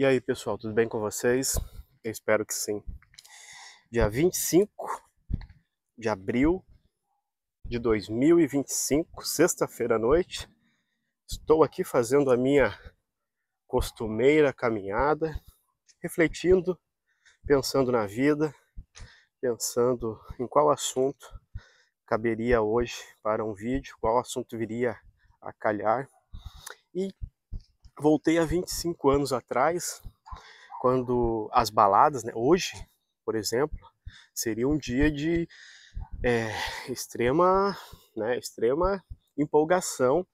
E aí, pessoal, tudo bem com vocês? Eu espero que sim. Dia 25 de abril de 2025, sexta-feira à noite, estou aqui fazendo a minha costumeira caminhada, refletindo, pensando na vida, pensando em qual assunto caberia hoje para um vídeo, qual assunto viria a calhar. E voltei a 25 anos atrás, quando as baladas, né, hoje, por exemplo, seria um dia de extrema empolgação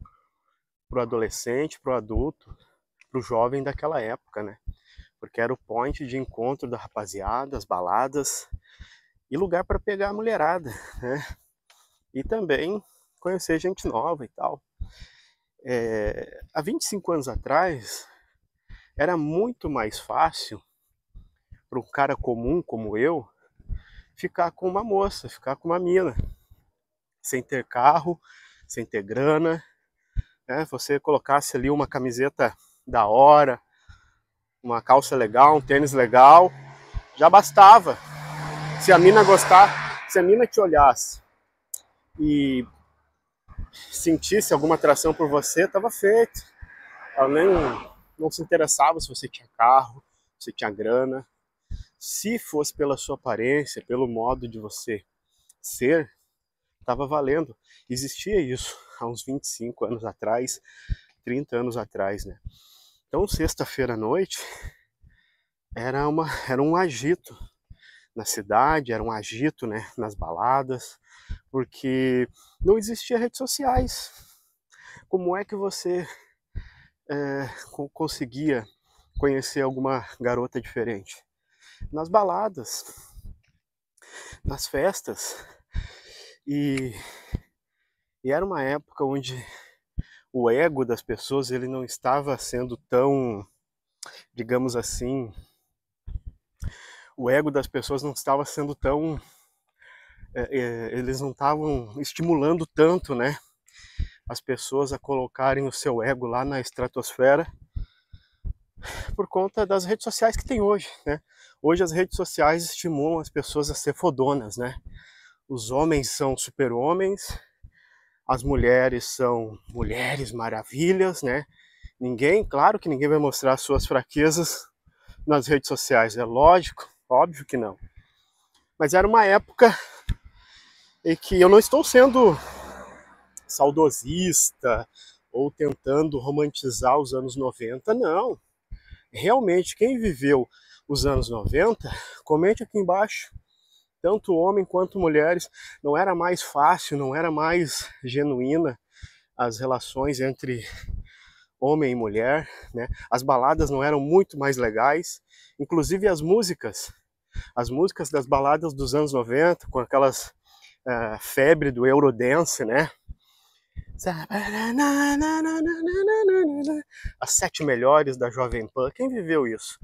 para o adolescente, para o adulto, para o jovem daquela época, né? Porque era o point de encontro da rapaziada, as baladas e lugar para pegar a mulherada, né? E também conhecer gente nova e tal. Há 25 anos atrás, era muito mais fácil para um cara comum como eu ficar com uma moça, ficar com uma mina, sem ter carro, sem ter grana, né? Você colocasse ali uma camiseta da hora, uma calça legal, um tênis legal, já bastava. Se a mina gostar, se a mina te olhasse e sentisse alguma atração por você, estava feito. Ela nem não se interessava se você tinha carro, se tinha grana. Se fosse pela sua aparência, pelo modo de você ser, estava valendo. Existia isso há uns 25 anos atrás, 30 anos atrás, né? Então, sexta-feira à noite era um agito na cidade, era um agito, né, nas baladas, porque não existia redes sociais. Como é que você conseguia conhecer alguma garota diferente? Nas baladas, nas festas. E era uma época onde o ego das pessoas ele não estava sendo tão, digamos assim, o ego das pessoas não estava sendo tão, eles não estavam estimulando tanto, né, as pessoas a colocarem o seu ego lá na estratosfera por conta das redes sociais que tem hoje, né? Hoje as redes sociais estimulam as pessoas a ser fodonas, né? Os homens são super-homens, as mulheres são mulheres maravilhas, né? Claro que ninguém vai mostrar suas fraquezas nas redes sociais, é lógico, óbvio que não. Mas era uma época em que eu não estou sendo saudosista ou tentando romantizar os anos 90, não. Realmente, quem viveu os anos 90, comente aqui embaixo. Tanto homem quanto mulheres, não era mais fácil, não era mais genuína as relações entre homem e mulher, né? As baladas não eram muito mais legais, inclusive as músicas das baladas dos anos 90, com aquelas febre do Eurodance, né? As 7 melhores da Jovem Pan. Quem viveu isso?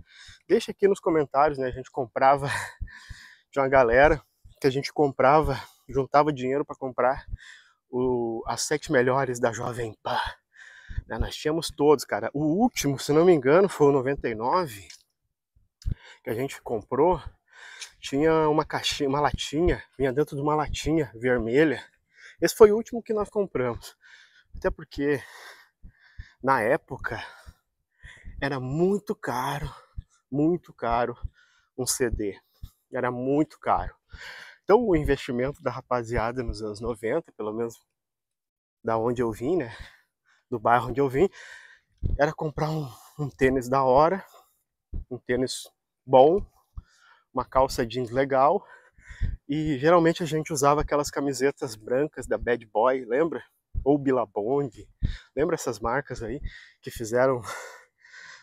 Deixa aqui nos comentários, né? A gente comprava de uma galera que a gente comprava, juntava dinheiro para comprar as 7 melhores da Jovem Pan. Nós tínhamos todos, cara. O último, se não me engano, foi o 99 que a gente comprou. Tinha uma caixinha, uma latinha, vinha dentro de uma latinha vermelha. Esse foi o último que nós compramos. Até porque na época era muito caro um CD. Era muito caro. Então o investimento da rapaziada nos anos 90, pelo menos da onde eu vim, né? Do bairro onde eu vim, era comprar um tênis da hora, um tênis bom, uma calça jeans legal, e geralmente a gente usava aquelas camisetas brancas da Bad Boy, lembra? Ou Billabong, lembra essas marcas aí que fizeram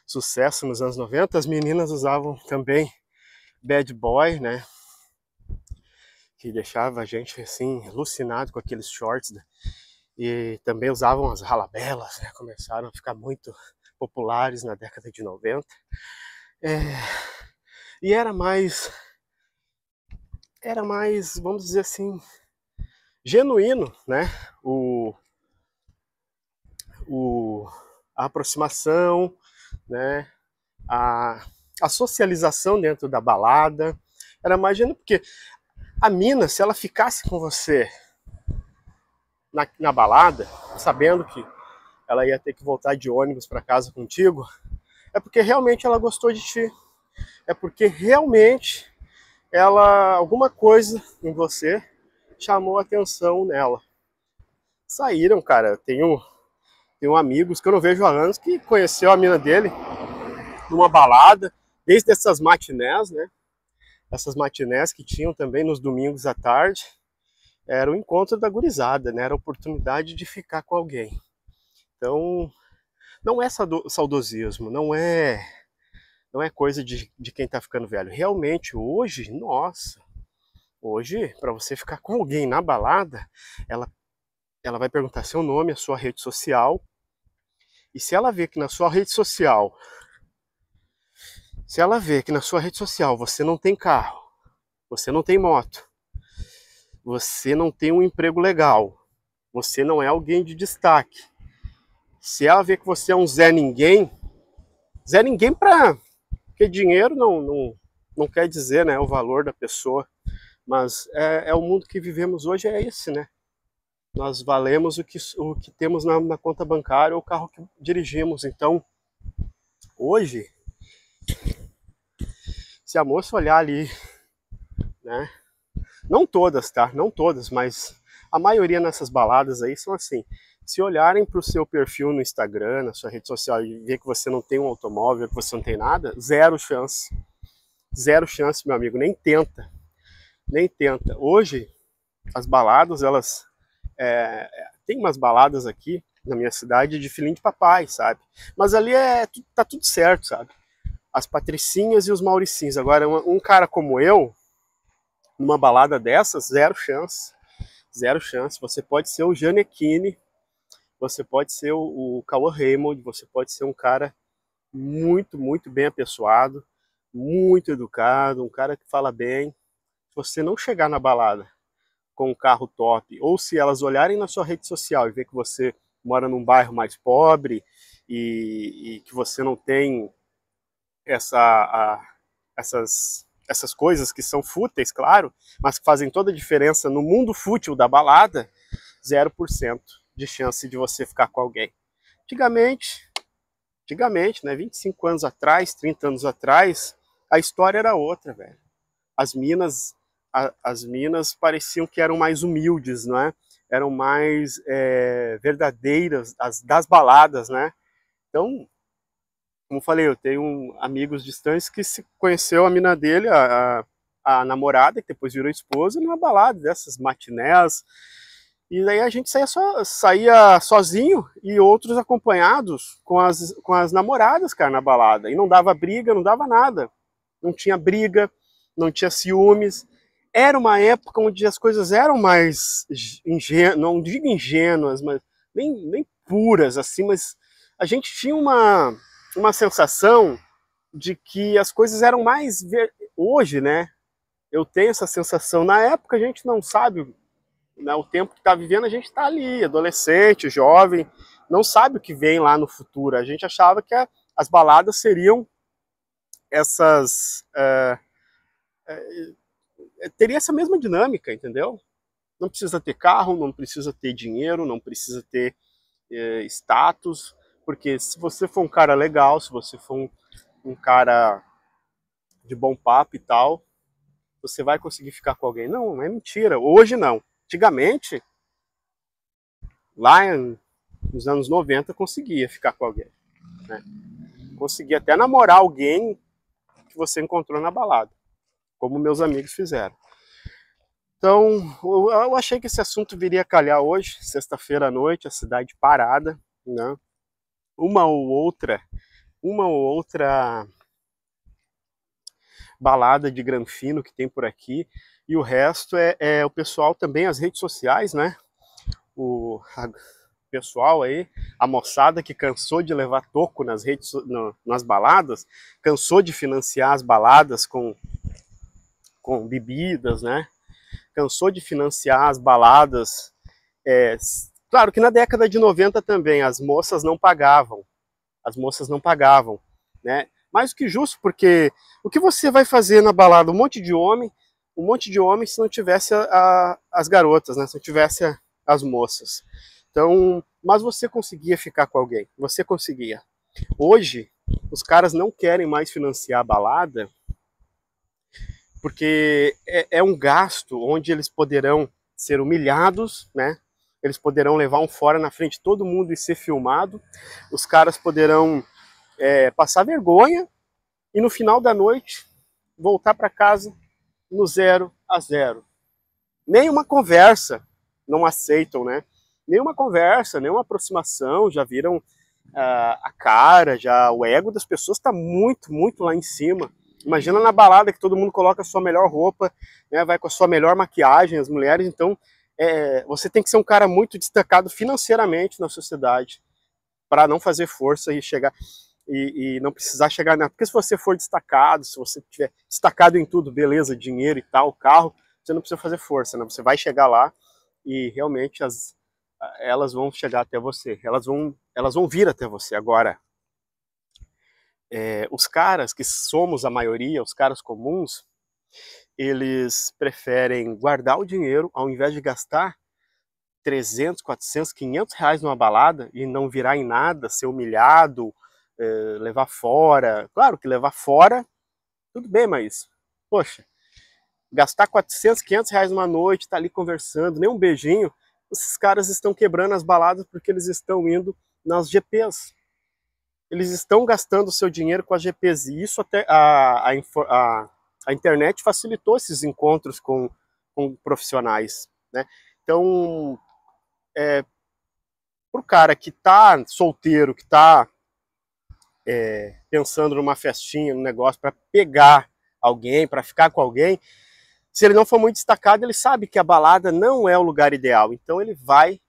sucesso nos anos 90? As meninas usavam também Bad Boy, né? Que deixava a gente assim alucinado com aqueles shorts, né? E também usavam as ralabelas, né? Começaram a ficar muito populares na década de 90. E era mais, vamos dizer assim, genuíno, né? A aproximação, né? A a socialização dentro da balada. Era imagina, porque a mina, se ela ficasse com você na balada, sabendo que ela ia ter que voltar de ônibus para casa contigo, é porque realmente ela gostou de ti. É porque realmente alguma coisa em você chamou a atenção nela. Saíram, cara. Tenho amigos que eu não vejo há anos que conheceu a mina dele numa balada, desde essas matinés, né? Essas matinés que tinham também nos domingos à tarde. Era o encontro da gurizada, né? Era a oportunidade de ficar com alguém. Então, não é saudosismo, não é coisa de quem tá ficando velho. Realmente, hoje, nossa, hoje, para você ficar com alguém na balada, ela vai perguntar seu nome, a sua rede social, e se ela vê que na sua rede social, você não tem carro, você não tem moto, você não tem um emprego legal, você não é alguém de destaque, se ela vê que você é um Zé Ninguém porque dinheiro não quer dizer, né, o valor da pessoa, mas o mundo que vivemos hoje é esse, né? Nós valemos o que temos na conta bancária ou o carro que dirigimos. Então, hoje, se a moça olhar ali, né? Não todas, tá? Não todas, mas a maioria nessas baladas aí são assim. Se olharem para o seu perfil no Instagram, na sua rede social e ver que você não tem um automóvel, que você não tem nada, zero chance. Zero chance, meu amigo. Nem tenta. Nem tenta. Hoje, as baladas, elas... tem umas baladas aqui na minha cidade de filhinho de papai, sabe? Mas ali tá tudo certo, sabe? As patricinhas e os mauricinhos. Agora, um cara como eu, numa balada dessas, zero chance. Zero chance. Você pode ser o Gianecchini, você pode ser o Cauã Raymond, você pode ser um cara muito, muito bem apessoado, muito educado, um cara que fala bem. Se você não chegar na balada com um carro top, ou se elas olharem na sua rede social e ver que você mora num bairro mais pobre e que você não tem essas coisas que são fúteis, claro, mas que fazem toda a diferença no mundo fútil da balada, 0% de chance de você ficar com alguém. Antigamente, né, 25 anos atrás, 30 anos atrás, a história era outra, velho. As minas pareciam que eram mais humildes, né? Eram mais verdadeiras, das baladas, né? Então, como eu falei, eu tenho amigos distantes que se conheceu a mina dele, a namorada, que depois virou esposa, numa balada dessas matinés. E daí a gente saía sozinho e outros acompanhados com as namoradas, cara, na balada. E não dava briga, não dava nada. Não tinha briga, não tinha ciúmes. Era uma época onde as coisas eram mais ingênuas, não digo ingênuas, mas nem puras, assim, mas a gente tinha uma sensação de que as coisas eram mais... Hoje, né, eu tenho essa sensação. Na época a gente não sabe, né, o tempo que está vivendo, a gente está ali, adolescente, jovem, não sabe o que vem lá no futuro. A gente achava que as baladas seriam essas... teria essa mesma dinâmica, entendeu? Não precisa ter carro, não precisa ter dinheiro, não precisa ter status, porque se você for um cara legal, se você for um cara de bom papo e tal, você vai conseguir ficar com alguém. Não, é mentira. Hoje não. Antigamente, lá nos anos 90, conseguia ficar com alguém, né? Conseguia até namorar alguém que você encontrou na balada, como meus amigos fizeram. Então, eu achei que esse assunto viria a calhar hoje, sexta-feira à noite, a cidade parada, né? Uma ou outra balada de granfino que tem por aqui, e o resto é o pessoal também, as redes sociais, né? O pessoal aí, a moçada que cansou de levar toco nas baladas, cansou de financiar as baladas com bebidas, né? Cansou de financiar as baladas. Claro que na década de 90 também as moças não pagavam, né? Mais do que justo, porque o que você vai fazer na balada? Um monte de homem se não tivesse as garotas, né? Se não tivesse as moças. Então, mas você conseguia ficar com alguém, você conseguia. Hoje, os caras não querem mais financiar a balada, porque é um gasto onde eles poderão ser humilhados, né? Eles poderão levar um fora na frente de todo mundo e ser filmado. Os caras poderão passar vergonha e no final da noite voltar para casa no 0 a 0. Nenhuma conversa não aceitam, né? Nenhuma conversa, nenhuma aproximação, já viram a cara, já o ego das pessoas está muito, muito lá em cima. Imagina na balada que todo mundo coloca a sua melhor roupa, né, vai com a sua melhor maquiagem, as mulheres, então você tem que ser um cara muito destacado financeiramente na sociedade para não fazer força e chegar e não precisar chegar na... Porque se você for destacado, se você tiver destacado em tudo, beleza, dinheiro e tal, carro, você não precisa fazer força, né? Você vai chegar lá e realmente elas vão chegar até você, elas vão vir até você. Agora, os caras que somos a maioria, os caras comuns, eles preferem guardar o dinheiro ao invés de gastar 300, 400, 500 reais numa balada e não virar em nada, ser humilhado, levar fora. Claro que levar fora, tudo bem, mas, poxa, gastar 400, 500 reais numa noite, tá ali conversando, nem um beijinho, esses caras estão quebrando as baladas porque eles estão indo nas GPs. Eles estão gastando o seu dinheiro com as GPs, e isso até a internet facilitou esses encontros com profissionais, né? Então, pro cara que tá solteiro, que tá pensando numa festinha, num negócio para pegar alguém, para ficar com alguém, se ele não for muito destacado, ele sabe que a balada não é o lugar ideal. Então ele vai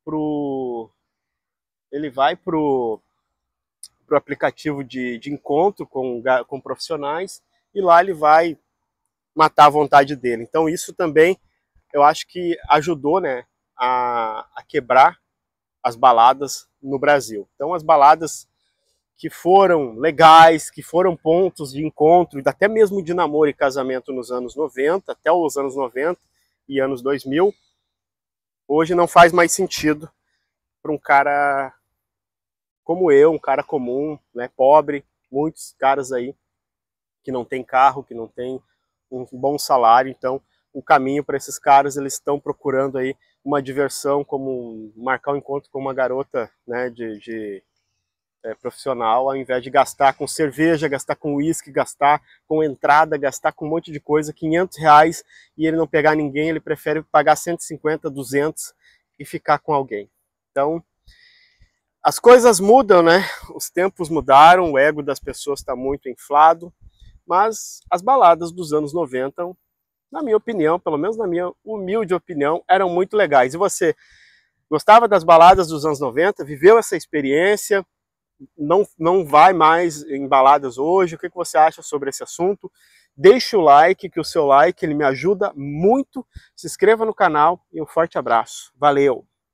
pro aplicativo de encontro com profissionais e lá ele vai matar a vontade dele. Então isso também eu acho que ajudou, né, a quebrar as baladas no Brasil. Então as baladas que foram legais, que foram pontos de encontro, até mesmo de namoro e casamento nos anos 90, até os anos 90 e anos 2000, hoje não faz mais sentido para um cara como eu, um cara comum, né, pobre, muitos caras aí que não tem carro, que não tem um bom salário. Então o caminho para esses caras, eles estão procurando aí uma diversão, como marcar um encontro com uma garota, né, profissional, ao invés de gastar com cerveja, gastar com uísque, gastar com entrada, gastar com um monte de coisa, 500 reais, e ele não pegar ninguém, ele prefere pagar 150, 200 e ficar com alguém. Então, as coisas mudam, né? Os tempos mudaram, o ego das pessoas está muito inflado, mas as baladas dos anos 90, na minha opinião, pelo menos na minha humilde opinião, eram muito legais. E você gostava das baladas dos anos 90? Viveu essa experiência? Não vai mais em baladas hoje? O que você acha sobre esse assunto? Deixe o like, que o seu like ele me ajuda muito. Se inscreva no canal e um forte abraço. Valeu!